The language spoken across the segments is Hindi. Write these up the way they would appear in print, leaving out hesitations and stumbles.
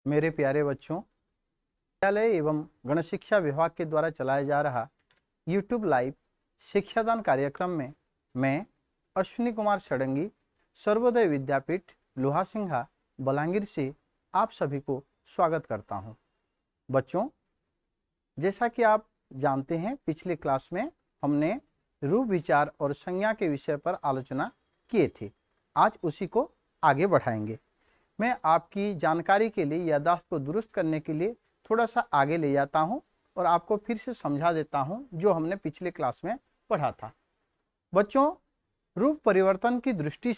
मेरे प्यारे बच्चों, विद्यालय एवं गण शिक्षा विभाग के द्वारा चलाया जा रहा YouTube लाइव शिक्षादान कार्यक्रम में मैं अश्विनी कुमार षडंगी सर्वोदय विद्यापीठ लोहासिंघा बलांगीर से आप सभी को स्वागत करता हूं। बच्चों, जैसा कि आप जानते हैं, पिछले क्लास में हमने रूप, विचार और संज्ञा के विषय पर आलोचना किए थे। आज उसी को आगे बढ़ाएंगे। मैं आपकी जानकारी के लिए, याददाश्त को दुरुस्त करने के लिए थोड़ा सा आगे ले जाता हूं और आपको फिर से समझा देता हूं जो हमने पिछले क्लास में पढ़ा था। बच्चों, रूप परिवर्तन की दृष्टि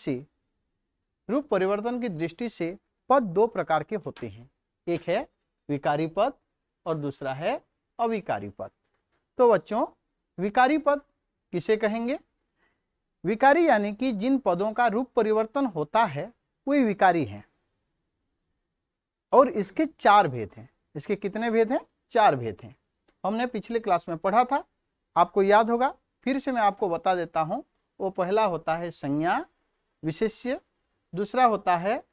से पद दो प्रकार के होते हैं। एक है विकारी पद और दूसरा है अविकारी पद। तो बच्चों, विकारी पद किसे कहेंगे? विकारी यानी कि जिन पदों का रूप परिवर्तन होता है वही विकारी हैं। और इसके चार भेद हैं। इसके कितने भेद हैं? चार भेद हैं। हमने पिछले क्लास में पढ़ा था, आपको याद होगा। फिर से मैं आपको बता देता हूं। वो पहला होता है संज्ञा विशेष्य, दूसरा होता है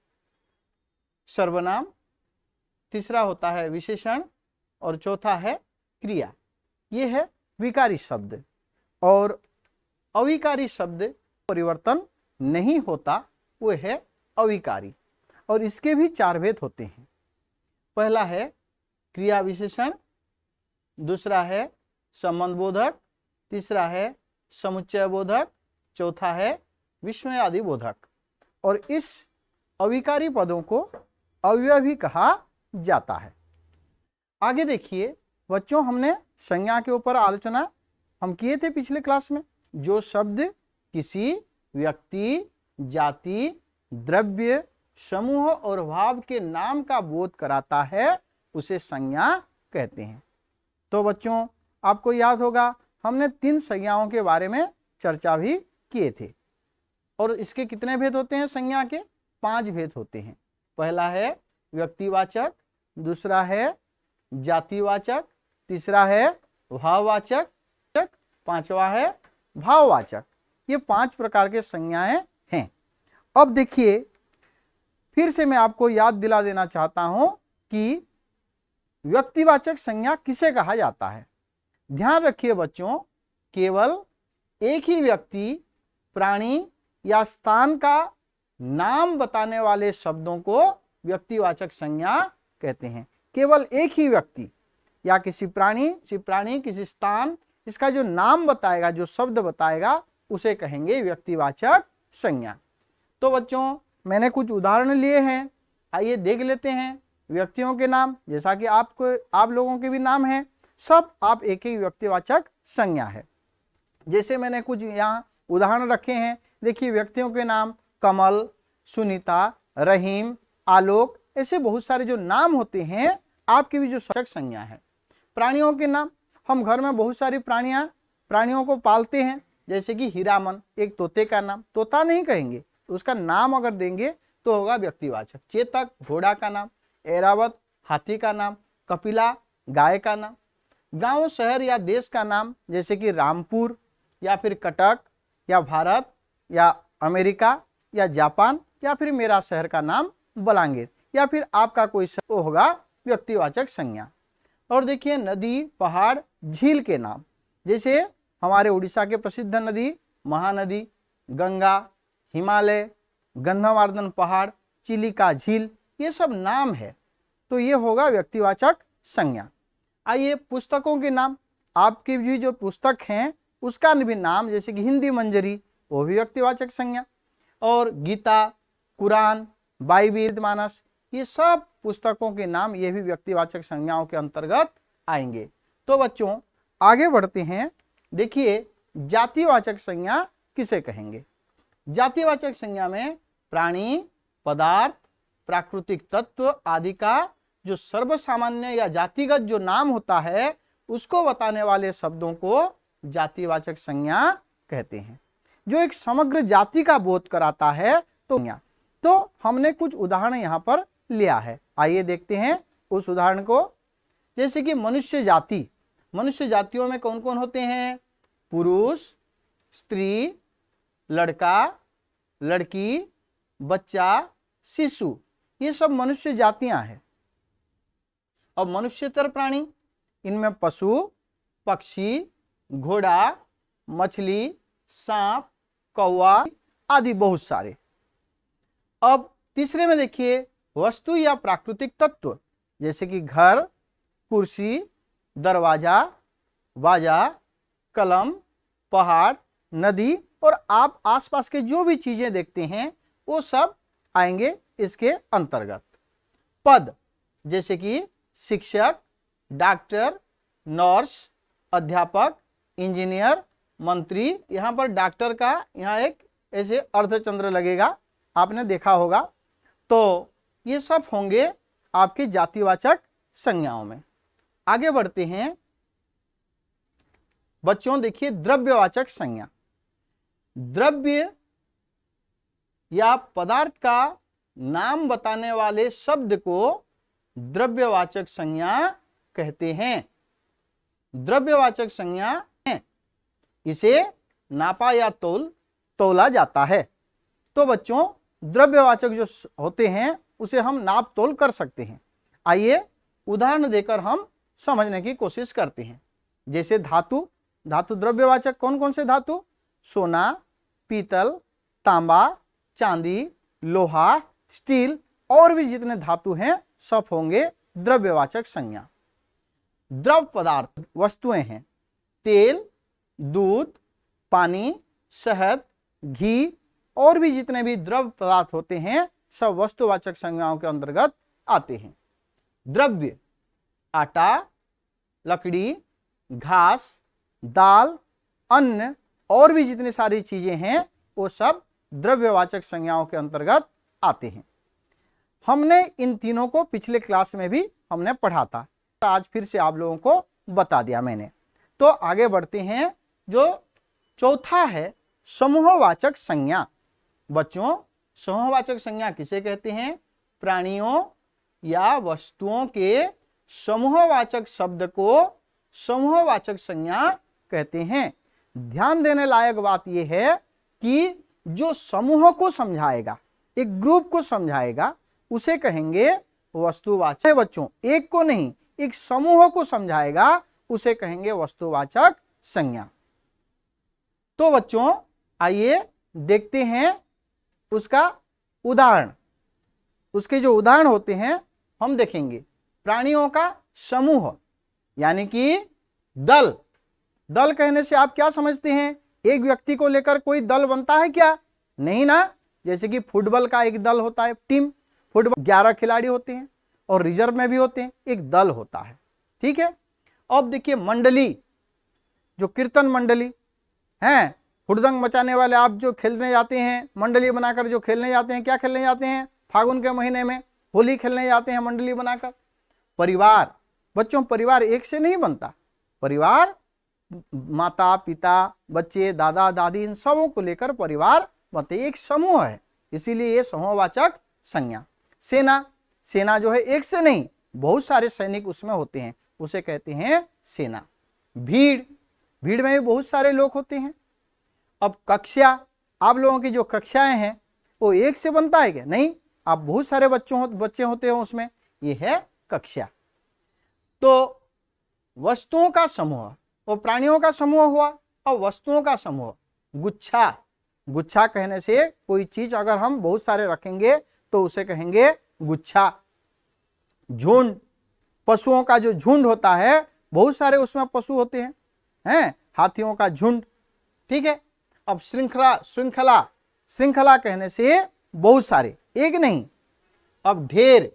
सर्वनाम, तीसरा होता है विशेषण और चौथा है क्रिया। ये है विकारी शब्द। और अविकारी शब्द परिवर्तन नहीं होता, वो है अविकारी। और इसके भी चार भेद होते हैं। पहला है क्रिया विशेषण, दूसरा है संबंध बोधक, तीसरा है समुच्चय बोधक, चौथा है विस्मयादि बोधक। और इस अविकारी पदों को अव्यय भी कहा जाता है। आगे देखिए बच्चों, हमने संज्ञा के ऊपर आलोचना हम किए थे पिछले क्लास में। जो शब्द किसी व्यक्ति, जाति, द्रव्य, समूह और भाव के नाम का बोध कराता है उसे संज्ञा कहते हैं। तो बच्चों, आपको याद होगा हमने तीन संज्ञाओं के बारे में चर्चा भी किए थे। और इसके कितने भेद होते हैं? संज्ञा के 5 भेद होते हैं। पहला है व्यक्तिवाचक, दूसरा है जातिवाचक, तीसरा है भाववाचक, पांचवा है भाववाचक। ये 5 प्रकार के संज्ञाएं हैं। अब देखिए, फिर से मैं आपको याद दिला देना चाहता हूं कि व्यक्तिवाचक संज्ञा किसे कहा जाता है। ध्यान रखिए बच्चों, केवल एक ही व्यक्ति, प्राणी या स्थान का नाम बताने वाले शब्दों को व्यक्तिवाचक संज्ञा कहते हैं। केवल एक ही व्यक्ति या किसी प्राणी, किसी स्थान, इसका जो नाम बताएगा, जो शब्द बताएगा, उसे कहेंगे व्यक्तिवाचक संज्ञा। तो बच्चों, मैंने कुछ उदाहरण लिए हैं, आइए देख लेते हैं। व्यक्तियों के नाम, जैसा कि आप लोगों के भी नाम हैं, सब आप एक ही व्यक्तिवाचक संज्ञा है। जैसे मैंने कुछ यहाँ उदाहरण रखे हैं। देखिए, व्यक्तियों के नाम कमल, सुनीता, रहीम, आलोक, ऐसे बहुत सारे जो नाम होते हैं आपके भी जो संज्ञा है। प्राणियों के नाम, हम घर में बहुत सारी प्राणियों को पालते हैं। जैसे कि हीरामन, एक तोते का नाम, तोता नहीं कहेंगे, उसका नाम अगर देंगे तो होगा व्यक्तिवाचक। चेतक, घोड़ा का नाम, ऐरावत, हाथी का नाम, कपिला, गाय का नाम। गांव, शहर या देश का नाम, जैसे कि रामपुर या फिर कटक या भारत या अमेरिका या जापान, या फिर मेरा शहर का नाम बलांगीर, या फिर आपका कोई शहर, तो होगा व्यक्तिवाचक संज्ञा। और देखिए, नदी, पहाड़, झील के नाम, जैसे हमारे उड़ीसा के प्रसिद्ध नदी महानदी, गंगा, हिमालय, गंधमार्दन पहाड़, चिलिका झील, ये सब नाम है, तो ये होगा व्यक्तिवाचक संज्ञा। आइए पुस्तकों के नाम, आपके भी जो पुस्तक हैं उसका भी नाम, जैसे कि हिंदी मंजरी, वो भी व्यक्तिवाचक संज्ञा। और गीता, कुरान, बाइबिल, मानस, ये सब पुस्तकों के नाम, ये भी व्यक्तिवाचक संज्ञाओं के अंतर्गत आएंगे। तो बच्चों, आगे बढ़ते हैं। देखिए, जातिवाचक संज्ञा किसे कहेंगे? जातिवाचक संज्ञा में प्राणी, पदार्थ, प्राकृतिक तत्व आदि का जो सर्वसामान्य या जातिगत जो नाम होता है उसको बताने वाले शब्दों को जातिवाचक संज्ञा कहते हैं। जो एक समग्र जाति का बोध कराता है तो हमने कुछ उदाहरण यहाँ पर लिया है। आइए देखते हैं उस उदाहरण को। जैसे कि मनुष्य जाति, मनुष्य जातियों में कौन कौन होते हैं? पुरुष, स्त्री, लड़का, लड़की, बच्चा, शिशु, ये सब मनुष्य जातियां हैं। अब मनुष्यतर प्राणी, इनमें पशु, पक्षी, घोड़ा, मछली, सांप, कौवा आदि बहुत सारे। अब तीसरे में देखिए वस्तु या प्राकृतिक तत्व, जैसे कि घर, कुर्सी, दरवाजा, बाजा, कलम, पहाड़, नदी और आप आसपास के जो भी चीजें देखते हैं वो सब आएंगे इसके अंतर्गत। पद, जैसे कि शिक्षक, डॉक्टर, नर्स, अध्यापक, इंजीनियर, मंत्री। यहाँ पर डॉक्टर का यहाँ एक ऐसे अर्धचंद्र लगेगा, आपने देखा होगा। तो ये सब होंगे आपके जातिवाचक संज्ञाओं में। आगे बढ़ते हैं बच्चों, देखिए द्रव्यवाचक संज्ञा। द्रव्य या पदार्थ का नाम बताने वाले शब्द को द्रव्यवाचक संज्ञा कहते हैं। द्रव्यवाचक संज्ञा है, इसे नापा या तोला जाता है। तो बच्चों द्रव्यवाचक जो होते हैं उसे हम नाप तोल कर सकते हैं। आइए उदाहरण देकर हम समझने की कोशिश करते हैं। जैसे धातु, धातु द्रव्यवाचक कौन कौन से धातु? सोना, पीतल, तांबा, चांदी, लोहा, स्टील और भी जितने धातु हैं सब होंगे द्रव्यवाचक संज्ञा। द्रव पदार्थ वस्तुएं हैं, तेल, दूध, पानी, शहद, घी और भी जितने भी द्रव पदार्थ होते हैं सब वस्तुवाचक संज्ञाओं के अंतर्गत आते हैं। द्रव्य आटा, लकड़ी, घास, दाल, अन्न और भी जितनी सारी चीजें हैं वो सब द्रव्यवाचक संज्ञाओं के अंतर्गत आते हैं। हमने इन तीनों को पिछले क्लास में भी हमने पढ़ा था, आज फिर से आप लोगों को बता दिया मैंने। तो आगे बढ़ते हैं, जो चौथा है समूहवाचक संज्ञा। बच्चों समूहवाचक संज्ञा किसे कहते हैं? प्राणियों या वस्तुओं के समूहवाचक शब्द को समूहवाचक संज्ञा कहते हैं। ध्यान देने लायक बात यह है कि जो समूह को समझाएगा, एक ग्रुप को समझाएगा, उसे कहेंगे वस्तुवाचक। बच्चों एक को नहीं, एक समूह को समझाएगा उसे कहेंगे वस्तुवाचक संज्ञा। तो बच्चों आइए देखते हैं उसका उदाहरण। उसके जो उदाहरण होते हैं हम देखेंगे। प्राणियों का समूह यानी कि दल। दल कहने से आप क्या समझते हैं? एक व्यक्ति को लेकर कोई दल बनता है क्या? नहीं ना। जैसे कि फुटबॉल का एक दल होता है, टीम। फुटबॉल 11 खिलाड़ी होते हैं और रिजर्व में भी होते हैं, एक दल होता है। ठीक है। अब देखिए मंडली, जो कीर्तन मंडली हैं, हुड़दंग मचाने वाले, आप जो खेलने जाते हैं मंडली बनाकर, जो खेलने जाते हैं, क्या खेलने जाते हैं? फागुन के महीने में होली खेलने जाते हैं मंडली बनाकर। परिवार, बच्चों परिवार एक से नहीं बनता। परिवार माता पिता, बच्चे, दादा दादी, इन सबों को लेकर परिवार बनते, एक समूह है, इसीलिए ये समूहवाचक संज्ञा। सेना, सेना जो है एक से नहीं, बहुत सारे सैनिक उसमें होते हैं, उसे कहते हैं सेना। भीड़, भीड़ में भी बहुत सारे लोग होते हैं। अब कक्षा, आप लोगों की जो कक्षाएं हैं वो एक से बनता है क्या? नहीं, आप बहुत सारे बच्चे होते हैं उसमें, ये है कक्षा। तो वस्तुओं का समूह, वो प्राणियों का समूह हुआ। और वस्तुओं का समूह, गुच्छा। गुच्छा कहने से कोई चीज अगर हम बहुत सारे रखेंगे तो उसे कहेंगे गुच्छा। झुंड, पशुओं का जो झुंड होता है, बहुत सारे उसमें पशु होते हैं, हाथियों का झुंड। ठीक है। अब श्रृंखला, श्रृंखला, श्रृंखला कहने से बहुत सारे, एक नहीं। अब ढेर,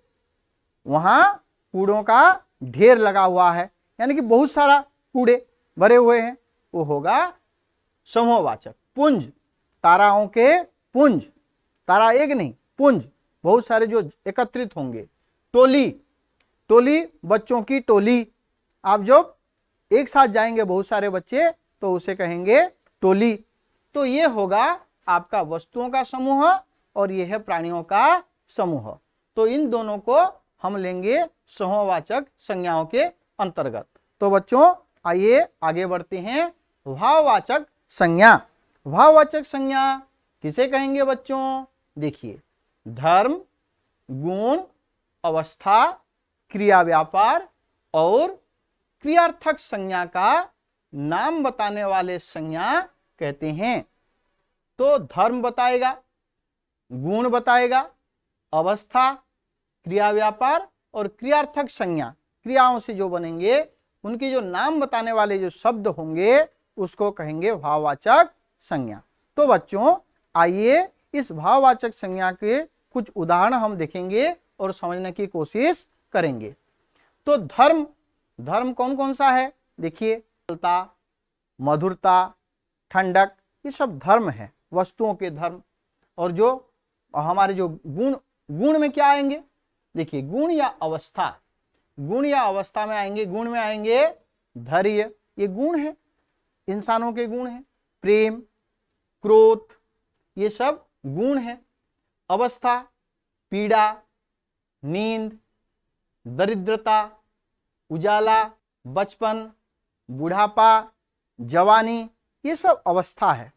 वहां कूड़ों का ढेर लगा हुआ है, यानी कि बहुत सारा कूड़े भरे हुए हैं, वो होगा समूहवाचक। पुंज, ताराओं के पुंज, तारा एक नहीं, पुंज बहुत सारे जो एकत्रित होंगे। टोली, टोली बच्चों की टोली, आप जब एक साथ जाएंगे बहुत सारे बच्चे तो उसे कहेंगे टोली। तो ये होगा आपका वस्तुओं का समूह और यह है प्राणियों का समूह। तो इन दोनों को हम लेंगे समूहवाचक संज्ञाओं के अंतर्गत। तो बच्चों आइए आगे बढ़ते हैं। भाववाचक संज्ञा। भाववाचक संज्ञा किसे कहेंगे बच्चों? देखिए, धर्म, गुण, अवस्था, क्रिया व्यापार और क्रियार्थक संज्ञा का नाम बताने वाले संज्ञा कहते हैं। तो धर्म बताएगा, गुण बताएगा, अवस्था, क्रिया व्यापार और क्रियार्थक संज्ञा, क्रियाओं से जो बनेंगे उनके जो नाम बताने वाले जो शब्द होंगे उसको कहेंगे भाववाचक संज्ञा। तो बच्चों आइए इस भाववाचक संज्ञा के कुछ उदाहरण हम देखेंगे और समझने की कोशिश करेंगे। तो धर्म, धर्म कौन कौन सा है? देखिए, शीतलता, मधुरता, ठंडक, ये सब धर्म है, वस्तुओं के धर्म। और जो हमारे जो गुण, गुण में क्या आएंगे? देखिए, गुण या अवस्था, गुण या अवस्था में आएंगे, गुण में आएंगे धैर्य, ये गुण है, इंसानों के गुण है। प्रेम, क्रोध, ये सब गुण है। अवस्था, पीड़ा, नींद, दरिद्रता, उजाला, बचपन, बुढ़ापा, जवानी, ये सब अवस्था है।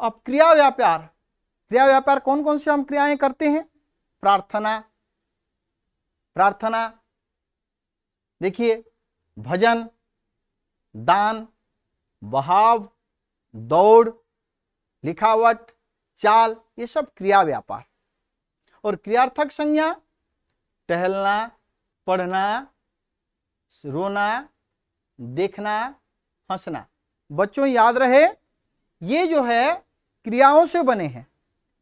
अब क्रिया व्यापार, क्रिया व्यापार कौन कौन से हम क्रियाएं करते हैं? प्रार्थना, प्रार्थना, देखिए, भजन, दान, बहाव, दौड़, लिखावट, चाल, ये सब क्रिया व्यापार। और क्रियार्थक संज्ञा, टहलना, पढ़ना, रोना, देखना, हंसना। बच्चों याद रहे, ये जो है क्रियाओं से बने हैं,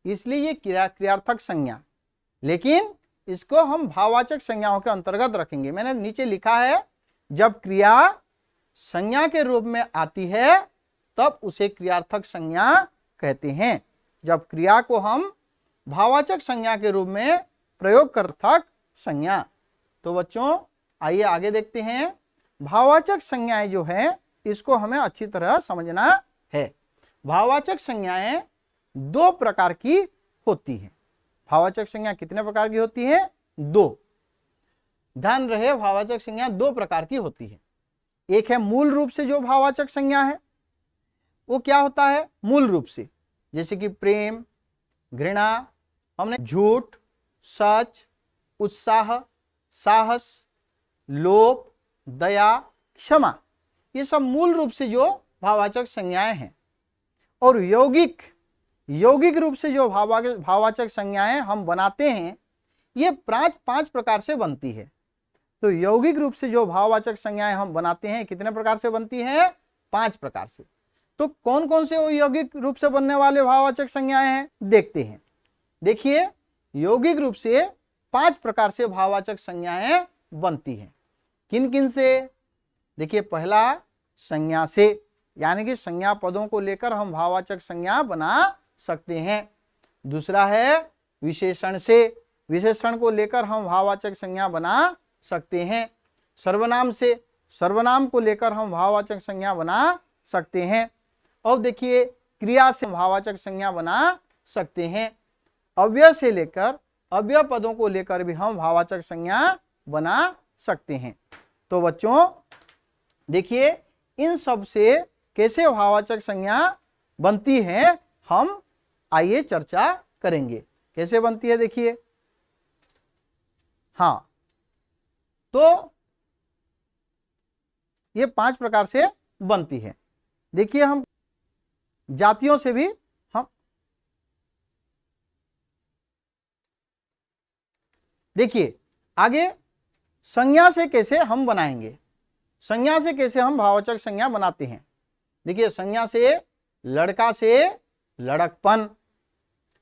इसलिए ये क्रियार्थक संज्ञा, लेकिन इसको हम भाववाचक संज्ञाओं के अंतर्गत रखेंगे। मैंने नीचे लिखा है, जब क्रिया संज्ञा के रूप में आती है तब उसे क्रियार्थक संज्ञा कहते हैं। जब क्रिया को हम भाववाचक संज्ञा के रूप में प्रयोग करथक संज्ञा। तो बच्चों आइए आगे देखते हैं। भाववाचक संज्ञाएं जो है इसको हमें अच्छी तरह समझना है। भाववाचक संज्ञाएं दो प्रकार की होती हैं। भाववाचक संज्ञा कितने प्रकार की होती है? दो। ध्यान रहे, भाववाचक संज्ञा दो प्रकार की होती है। एक है मूल रूप से जो भाववाचक संज्ञा है, वो क्या होता है? मूल रूप से, जैसे कि प्रेम, घृणा, हमने झूठ, सच, उत्साह, साहस, लोभ, दया, क्षमा, ये सब मूल रूप से जो भाववाचक संज्ञाएं हैं। और यौगिक, यौगिक रूप से जो भाववाचक संज्ञाएं हम बनाते हैं, ये पांच प्रकार से बनती है। तो यौगिक रूप से जो भाववाचक संज्ञाएं हम बनाते हैं कितने प्रकार से बनती है? 5 प्रकार से। तो कौन कौन से यौगिक रूप से बनने वाले भाववाचक संज्ञाएं हैं, देखते हैं। देखिए, यौगिक रूप से 5 प्रकार से भाववाचक संज्ञाएं बनती हैं। किन किन से? देखिए, पहला संज्ञा से, यानी कि संज्ञा पदों को लेकर हम भाववाचक संज्ञा बना सकते हैं। दूसरा है विशेषण से, विशेषण को लेकर हम भाववाचक संज्ञा बना सकते हैं। सर्वनाम से, सर्वनाम को लेकर हम भाववाचक संज्ञा बना सकते हैं। और देखिए, क्रिया से भाववाचक संज्ञा बना सकते हैं। अव्यय से लेकर अव्यय पदों को लेकर भी हम भाववाचक संज्ञा बना सकते हैं। तो बच्चों देखिए, इन सब से कैसे भाववाचक संज्ञा बनती है हम आइए चर्चा करेंगे। कैसे बनती है देखिए। हाँ, तो ये 5 प्रकार से बनती है। देखिए, हम जातियों से भी हम देखिए आगे संज्ञा से कैसे हम बनाएंगे, संज्ञा से कैसे हम भाववाचक संज्ञा बनाते हैं। देखिए, संज्ञा से लड़का से लड़कपन,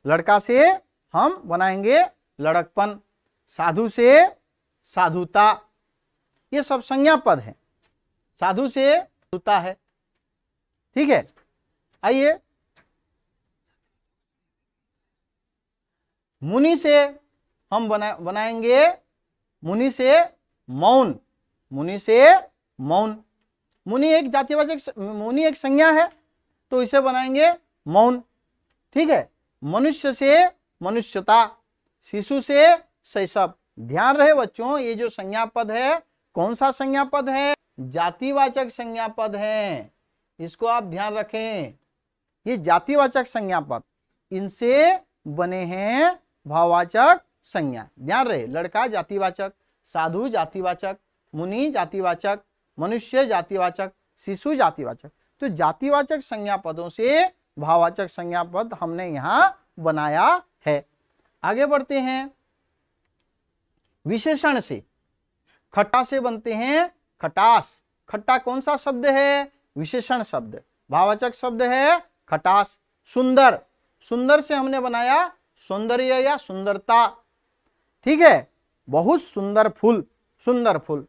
लड़का से हम बनाएंगे लड़कपन। साधु से साधुता, ये सब संज्ञा पद है। साधु से साधुता है, ठीक है। आइए, मुनि से हम बनाएंगे मुनि से मौन, मुनि से मौन। मुनि एक जातिवाचक, मुनि एक संज्ञा है, तो इसे बनाएंगे मौन, ठीक है। मनुष्य से मनुष्यता, शिशु से शैशव। ध्यान रहे बच्चों, ये जो संज्ञा पद है कौन सा संज्ञा पद है? जातिवाचक संज्ञा पद है, इसको आप ध्यान रखें। ये जातिवाचक संज्ञा पद, इनसे बने हैं भाववाचक संज्ञा। ध्यान रहे, लड़का जातिवाचक, साधु जातिवाचक, मुनि जातिवाचक, मनुष्य जातिवाचक, शिशु जातिवाचक। तो जातिवाचक संज्ञा पदों से भाववाचक संज्ञा पद हमने यहां बनाया है। आगे बढ़ते हैं। विशेषण से, खट्टा से बनते हैं खटास। खट्टा कौन सा शब्द है? विशेषण शब्द। भाववाचक शब्द है खटास। सुंदर, सुंदर से हमने बनाया सौंदर्य या सुंदरता। ठीक है, बहुत सुंदर फूल, सुंदर फूल।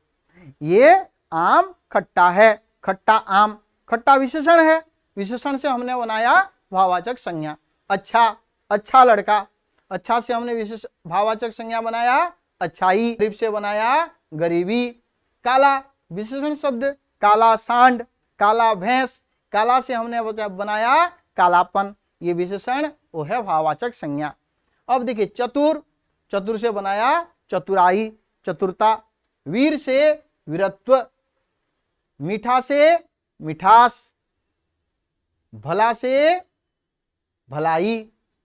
ये आम खट्टा है, खट्टा आम। खट्टा विशेषण है, विशेषण से हमने बनाया भाववाचक संज्ञा। अच्छा, अच्छा लड़का। अच्छा से हमने विशेष भाववाचक संज्ञा बनाया अच्छाई। गरीब से बनाया गरीबी। काला विशेषण शब्द, काला सांड, काला भैंस। काला से हमने बनाया कालापन। ये विशेषण वो है भाववाचक संज्ञा। अब देखिए चतुर, चतुर से बनाया चतुराई, चतुरता। वीर से वीरत्व, मीठा से मिठास, भला से भलाई।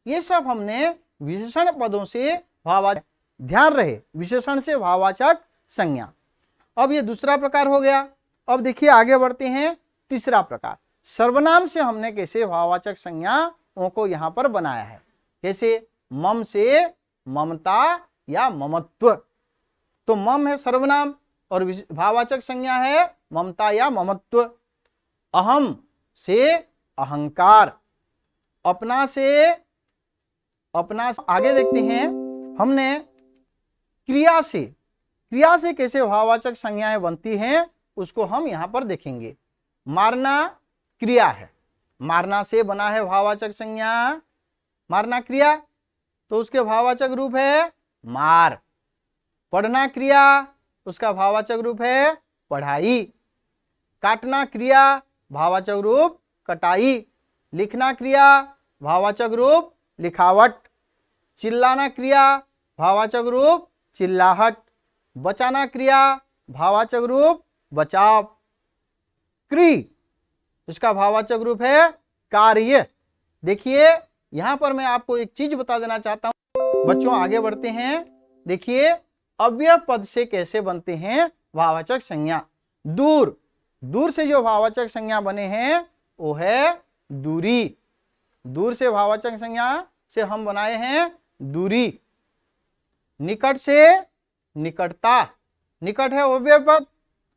ये सब हमने विशेषण पदों से भाववाचक, ध्यान रहे विशेषण से भाववाचक संज्ञा। अब ये दूसरा प्रकार हो गया। अब देखिए आगे बढ़ते हैं तीसरा प्रकार। सर्वनाम से हमने कैसे भाववाचक संज्ञाओं को यहां पर बनाया है। कैसे? मम से ममता या ममत्व। तो मम है सर्वनाम और भाववाचक संज्ञा है ममता या ममत्व। अहम से अहंकार, अपना से अपना। आगे देखते हैं हमने क्रिया से, क्रिया से कैसे भाववाचक संज्ञाएं बनती हैं उसको हम यहां पर देखेंगे। मारना क्रिया है, मारना से बना है भाववाचक संज्ञा, मारना क्रिया, तो उसके भाववाचक रूप है मार। पढ़ना क्रिया, उसका भाववाचक रूप है पढ़ाई। काटना क्रिया, भाववाचक रूप कटाई। लिखना क्रिया, भाववाचक रूप लिखावट। चिल्लाना क्रिया, भाववाचक रूप चिल्लाहट। बचाना क्रिया, भाववाचक रूप बचाव। क्रि, इसका भाववाचक रूप है कार्य। देखिए यहां पर मैं आपको एक चीज बता देना चाहता हूं बच्चों। आगे बढ़ते हैं। देखिए अव्यय पद से कैसे बनते हैं भाववाचक संज्ञा। दूर, दूर से जो भाववाचक संज्ञा बने हैं वो है दूरी। दूर से भाववाचक संज्ञा से हम बनाए हैं दूरी। निकट से निकटता, निकट है अव्यय पद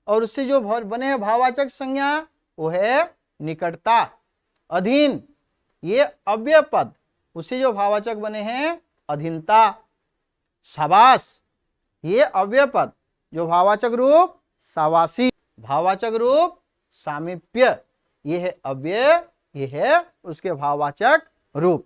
और उससे जो बने हैं भाववाचक संज्ञा वो है निकटता। अधीन, ये अव्यय पद, उससे जो भाववाचक बने हैं अधीनता। शाबाश, ये अव्यय पद, जो भाववाचक रूप शाबाशी, भाववाचक रूप सामीप्य। ये है अव्यय, ये है उसके भाववाचक रूप।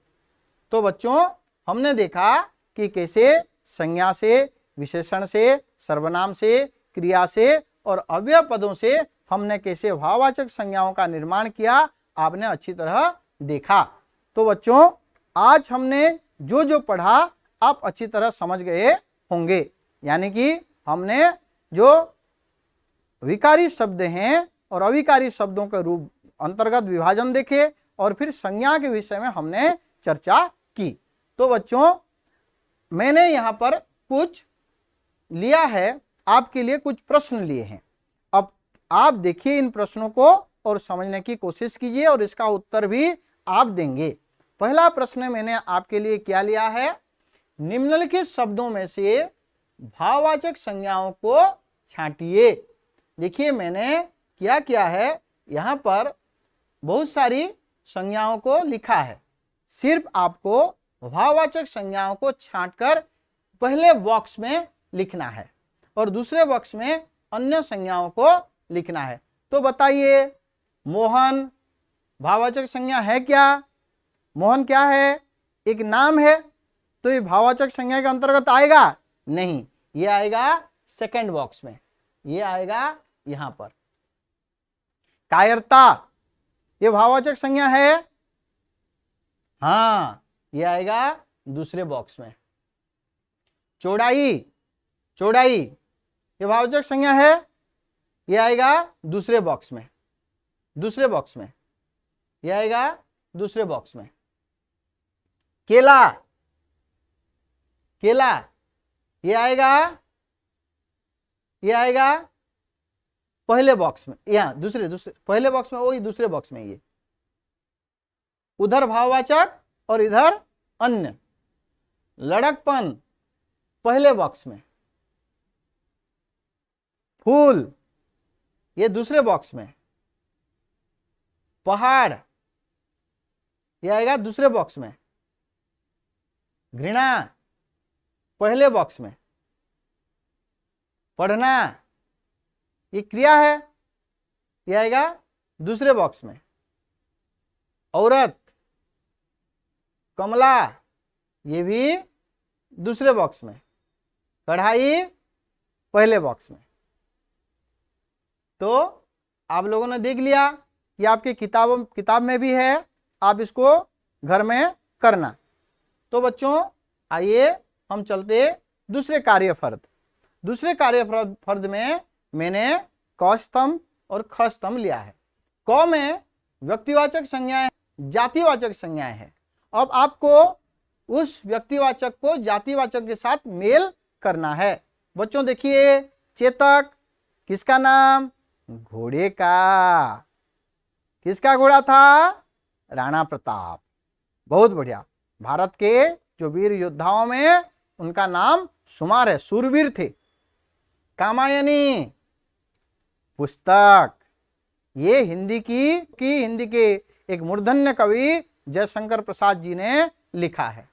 तो बच्चों हमने देखा कि कैसे संज्ञा से, विशेषण से, सर्वनाम से, क्रिया से और अव्यय पदों से हमने कैसे भाववाचक संज्ञाओं का निर्माण किया, आपने अच्छी तरह देखा। तो बच्चों आज हमने जो जो पढ़ा आप अच्छी तरह समझ गए होंगे। यानी कि हमने जो विकारी शब्द हैं और अविकारी शब्दों के रूप अंतर्गत विभाजन देखे और फिर संज्ञा के विषय में हमने चर्चा की। तो बच्चों मैंने यहाँ पर कुछ लिया है, आपके लिए कुछ प्रश्न लिए हैं। अब आप देखिए इन प्रश्नों को और समझने की कोशिश कीजिए और इसका उत्तर भी आप देंगे। पहला प्रश्न मैंने आपके लिए क्या लिया है, निम्नलिखित शब्दों में से भाववाचक संज्ञाओं को छांटिए। देखिए मैंने क्या किया है, यहाँ पर बहुत सारी संज्ञाओं को लिखा है। सिर्फ आपको भाववाचक संज्ञाओं को छांटकर पहले बॉक्स में लिखना है और दूसरे बॉक्स में अन्य संज्ञाओं को लिखना है। तो बताइए मोहन भाववाचक संज्ञा है क्या? मोहन क्या है? एक नाम है, तो ये भाववाचक संज्ञा के अंतर्गत आएगा नहीं, ये आएगा सेकंड बॉक्स में, ये आएगा यहां पर। कायरता ये भाववाचक संज्ञा है, हाँ ये आएगा दूसरे बॉक्स में। चौड़ाई, चौड़ाई ये भाववाचक संज्ञा है, ये आएगा दूसरे बॉक्स में, दूसरे बॉक्स में, ये आएगा दूसरे बॉक्स में। केला, केला ये आएगा ये आएगा पहले बॉक्स में, यहाँ दूसरे पहले बॉक्स में, वही दूसरे बॉक्स में, ये उधर भाववाचक और इधर अन्य। लड़कपन पहले बॉक्स में, फूल ये दूसरे बॉक्स में, पहाड़ ये आएगा दूसरे बॉक्स में, घृणा पहले बॉक्स में, पढ़ना ये क्रिया है, ये आएगा दूसरे बॉक्स में, औरत कमला ये भी दूसरे बॉक्स में, कढ़ाई पहले बॉक्स में। तो आप लोगों ने देख लिया कि आपके किताब में भी है, आप इसको घर में करना। तो बच्चों आइए हम चलते दूसरे कार्यफर्द। दूसरे कार्यफर्द में मैंने क स्तंभ और ख स्तंभ लिया है। क में व्यक्तिवाचक संज्ञाएं, जातिवाचक संज्ञाएं हैं। अब आपको उस व्यक्तिवाचक को जातिवाचक के साथ मेल करना है। बच्चों देखिए, चेतक किसका नाम? घोड़े का। किसका घोड़ा था? राणा प्रताप। बहुत बढ़िया। भारत के जो वीर योद्धाओं में उनका नाम शुमार है, सूरवीर थे। कामायनी पुस्तक, ये हिंदी के एक मूर्धन्य कवि जयशंकर प्रसाद जी ने लिखा है।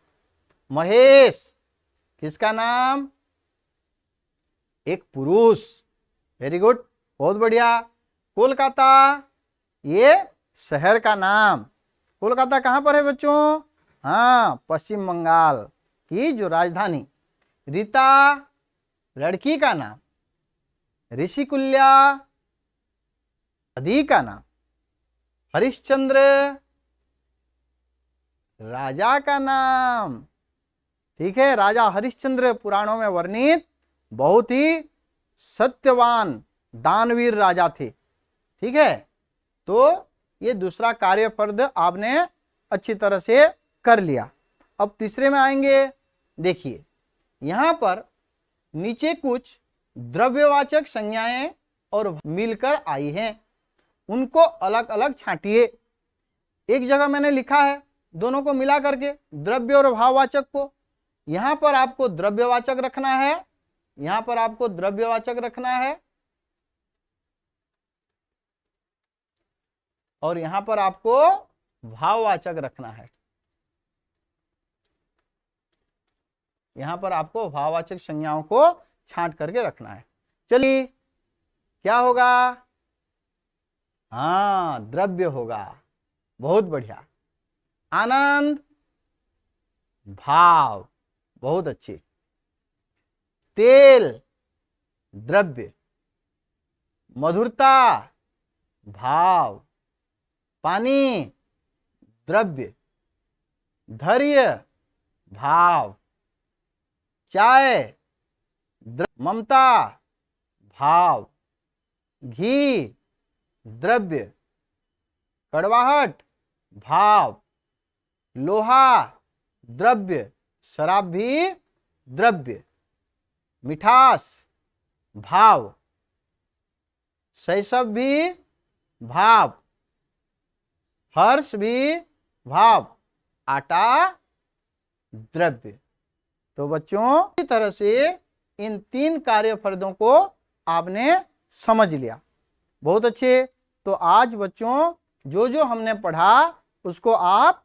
महेश किसका नाम? एक पुरुष। वेरी गुड, बहुत बढ़िया। कोलकाता ये शहर का नाम। कोलकाता कहां पर है बच्चों? हाँ, पश्चिम बंगाल की जो राजधानी। रीता लड़की का नाम। ऋषिकुल्या नदी का नाम। हरिश्चंद्र राजा का नाम। ठीक है, राजा हरिश्चंद्र पुराणों में वर्णित बहुत ही सत्यवान दानवीर राजा थे। ठीक है, तो ये दूसरा कार्यपद आपने अच्छी तरह से कर लिया। अब तीसरे में आएंगे। देखिए यहां पर नीचे कुछ द्रव्यवाचक संज्ञाएं और मिलकर आई हैं, उनको अलग अलग छांटिए। एक जगह मैंने लिखा है दोनों को मिला करके, द्रव्य और भाववाचक को। यहां पर आपको द्रव्यवाचक रखना है, यहां पर आपको द्रव्यवाचक रखना है, और यहां पर आपको भाववाचक रखना है। यहां पर आपको भाववाचक संज्ञाओं को छांट करके रखना है। चलिए क्या होगा? हाँ, द्रव्य होगा। बहुत बढ़िया। आनंद भाव, बहुत अच्छे। तेल द्रव्य। मधुरता भाव। पानी द्रव्य। धैर्य भाव। चाय ममता भाव। घी द्रव्य। कड़वाहट भाव। लोहा द्रव्य, शराब भी द्रव्य। मिठास भाव। शैशव भी भाव। हर्ष भी भाव। आटा द्रव्य। तो बच्चों इस तरह से इन तीन कार्यफर्दों को आपने समझ लिया। बहुत अच्छे। तो आज बच्चों जो जो हमने पढ़ा उसको आप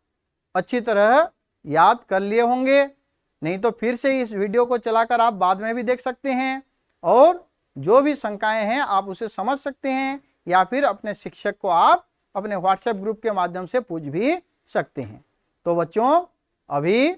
अच्छी तरह याद कर लिए होंगे। नहीं तो फिर से इस वीडियो को चलाकर आप बाद में भी देख सकते हैं, और जो भी शंकाएं हैं आप उसे समझ सकते हैं, या फिर अपने शिक्षक को आप अपने व्हाट्सएप ग्रुप के माध्यम से पूछ भी सकते हैं। तो बच्चों अभी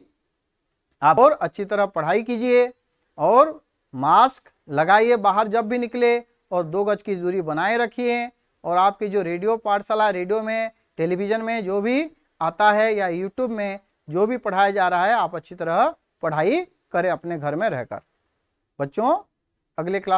आप और अच्छी तरह पढ़ाई कीजिए, और मास्क लगाइए बाहर जब भी निकले, और 2 गज की दूरी बनाए रखिए। और आपकी जो रेडियो पाठशाला, रेडियो में, टेलीविज़न में जो भी आता है, या यूट्यूब में जो भी पढ़ाया जा रहा है, आप अच्छी तरह पढ़ाई करें अपने घर में रहकर। बच्चों अगले क्लास